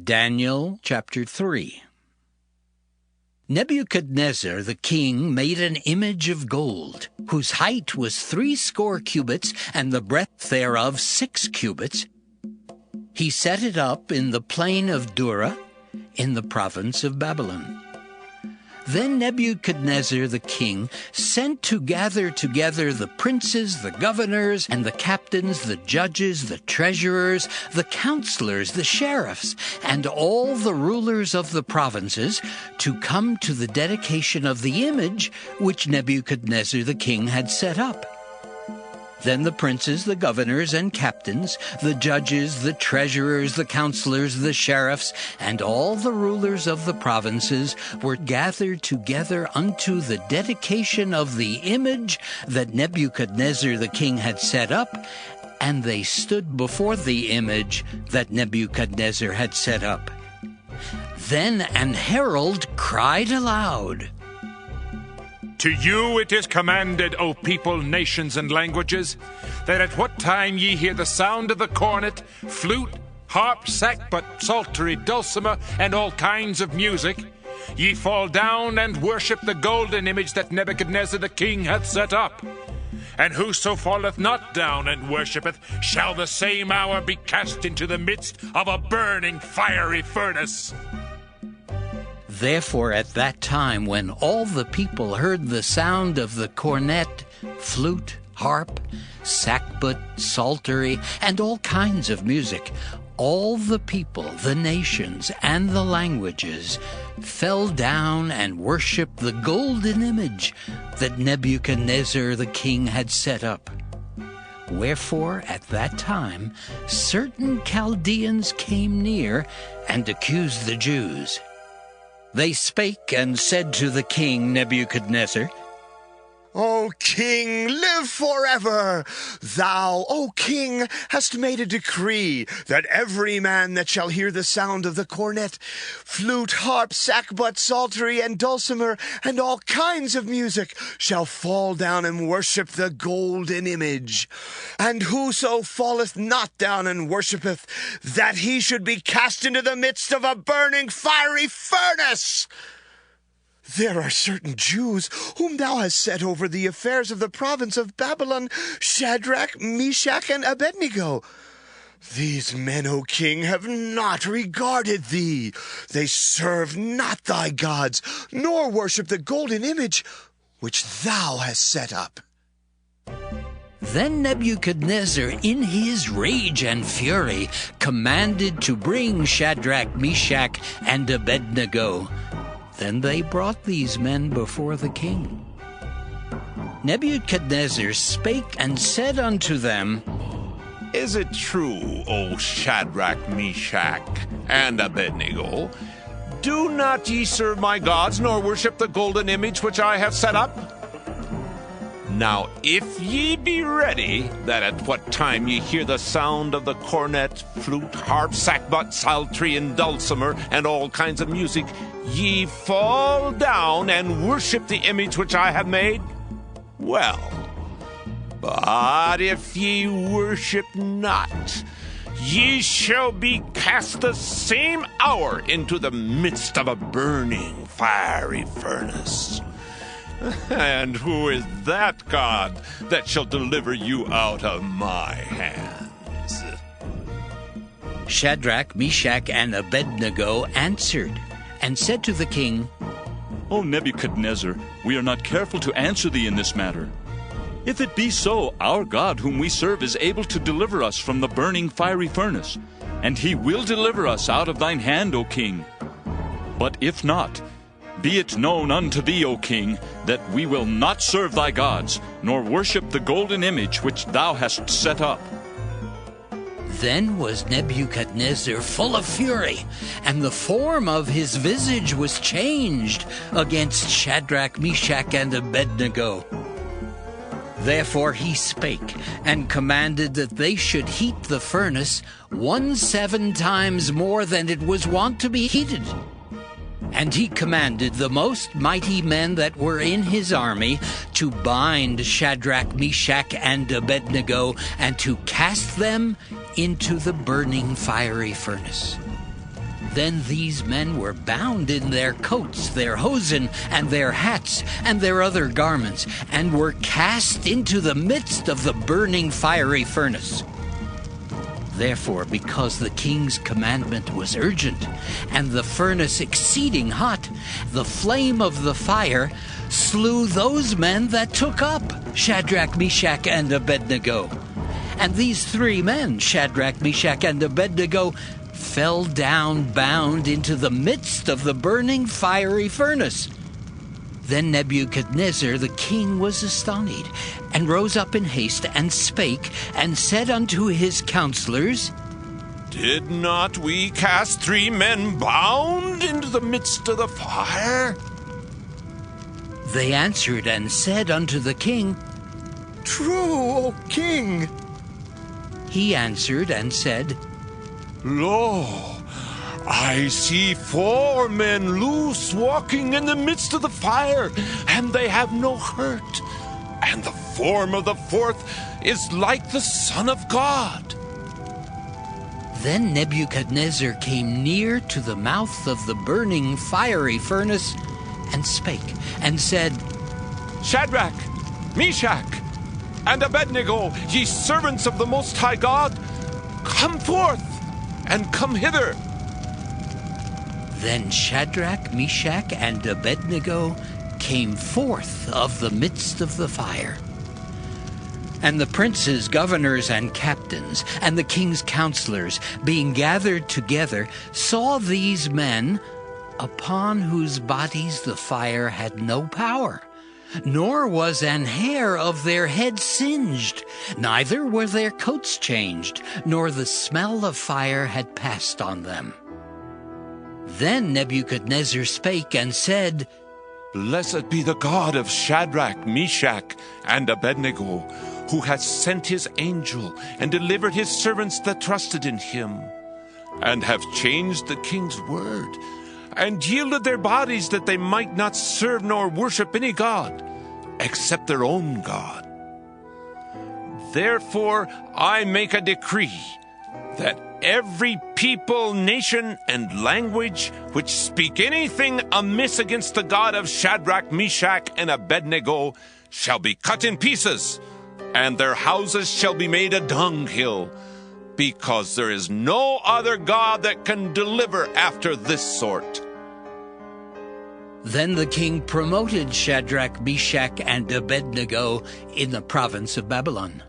Daniel chapter 3. Nebuchadnezzar the king made an image of gold, whose height was 60 cubits, and the breadth thereof 6 cubits. He set it up in the plain of Dura, in the province of Babylon. Then Nebuchadnezzar the king sent to gather together the princes, the governors, and the captains, the judges, the treasurers, the counselors, the sheriffs, and all the rulers of the provinces to come to the dedication of the image which Nebuchadnezzar the king had set up. Then the princes, the governors, and captains, the judges, the treasurers, the counselors, the sheriffs, and all the rulers of the provinces were gathered together unto the dedication of the image that Nebuchadnezzar the king had set up, and they stood before the image that Nebuchadnezzar had set up. Then an herald cried aloud, To you it is commanded, O people, nations, and languages, that at what time ye hear the sound of the cornet, flute, harp, sackbut, psaltery, dulcimer, and all kinds of music, ye fall down and worship the golden image that Nebuchadnezzar the king hath set up. And whoso falleth not down and worshippeth shall the same hour be cast into the midst of a burning fiery furnace. Therefore at that time, when all the people heard the sound of the cornet, flute, harp, sackbut, psaltery, and all kinds of music, all the people, the nations, and the languages fell down and worshipped the golden image that Nebuchadnezzar the king had set up. Wherefore at that time certain Chaldeans came near and accused the Jews. They spake and said to the king Nebuchadnezzar, O king, live forever! Thou, O king, hast made a decree that every man that shall hear the sound of the cornet, flute, harp, sackbut, psaltery, and dulcimer, and all kinds of music, shall fall down and worship the golden image. And whoso falleth not down and worshippeth, that he should be cast into the midst of a burning fiery furnace. There are certain Jews whom thou hast set over the affairs of the province of Babylon, Shadrach, Meshach, and Abednego. These men, O king, have not regarded thee. They serve not thy gods, nor worship the golden image which thou hast set up. Then Nebuchadnezzar, in his rage and fury, commanded to bring Shadrach, Meshach, and Abednego. Then they brought these men before the king. Nebuchadnezzar spake and said unto them, Is it true, O Shadrach, Meshach, and Abednego? Do not ye serve my gods, nor worship the golden image which I have set up? Now if ye be ready, that at what time ye hear the sound of the cornet, flute, harp, sackbut, psaltery, and dulcimer, and all kinds of music, ye fall down and worship the image which I have made? Well, but if ye worship not, ye shall be cast the same hour into the midst of a burning fiery furnace. And who is that God that shall deliver you out of my hands? Shadrach, Meshach, and Abednego answered and said to the king, O Nebuchadnezzar, we are not careful to answer thee in this matter. If it be so, our God whom we serve is able to deliver us from the burning fiery furnace, and he will deliver us out of thine hand, O king. But if not, be it known unto thee, O king, that we will not serve thy gods, nor worship the golden image which thou hast set up. Then was Nebuchadnezzar full of fury, and the form of his visage was changed against Shadrach, Meshach, and Abednego. Therefore he spake, and commanded that they should heat the furnace 17 times more than it was wont to be heated. And he commanded the most mighty men that were in his army to bind Shadrach, Meshach, and Abednego, and to cast them into the burning fiery furnace. Then these men were bound in their coats, their hosen, and their hats, and their other garments, and were cast into the midst of the burning fiery furnace. Therefore, because the king's commandment was urgent, and the furnace exceeding hot, the flame of the fire slew those men that took up Shadrach, Meshach, and Abednego. And these 3 men, Shadrach, Meshach, and Abednego, fell down bound into the midst of the burning fiery furnace. Then Nebuchadnezzar the king was astonished, and rose up in haste, and spake, and said unto his counselors, Did not we cast 3 men bound into the midst of the fire? They answered and said unto the king, True, O king. He answered and said, Lo, I see 4 men loose walking in the midst of the fire, and they have no hurt. And the form of the 4th is like the Son of God. Then Nebuchadnezzar came near to the mouth of the burning fiery furnace, and spake, and said, Shadrach, Meshach, and Abednego, ye servants of the Most High God, come forth, and come hither. Then Shadrach, Meshach, and Abednego came forth of the midst of the fire. And the princes, governors, and captains, and the king's counselors, being gathered together, saw these men, upon whose bodies the fire had no power, nor was an hair of their head singed, neither were their coats changed, nor the smell of fire had passed on them. Then Nebuchadnezzar spake and said, Blessed be the God of Shadrach, Meshach, and Abednego, who hath sent his angel and delivered his servants that trusted in him, and have changed the king's word, and yielded their bodies that they might not serve nor worship any god, except their own God. Therefore I make a decree that every people, nation, and language which speak anything amiss against the God of Shadrach, Meshach, and Abednego shall be cut in pieces, and their houses shall be made a dunghill, because there is no other God that can deliver after this sort. Then the king promoted Shadrach, Meshach, and Abednego in the province of Babylon.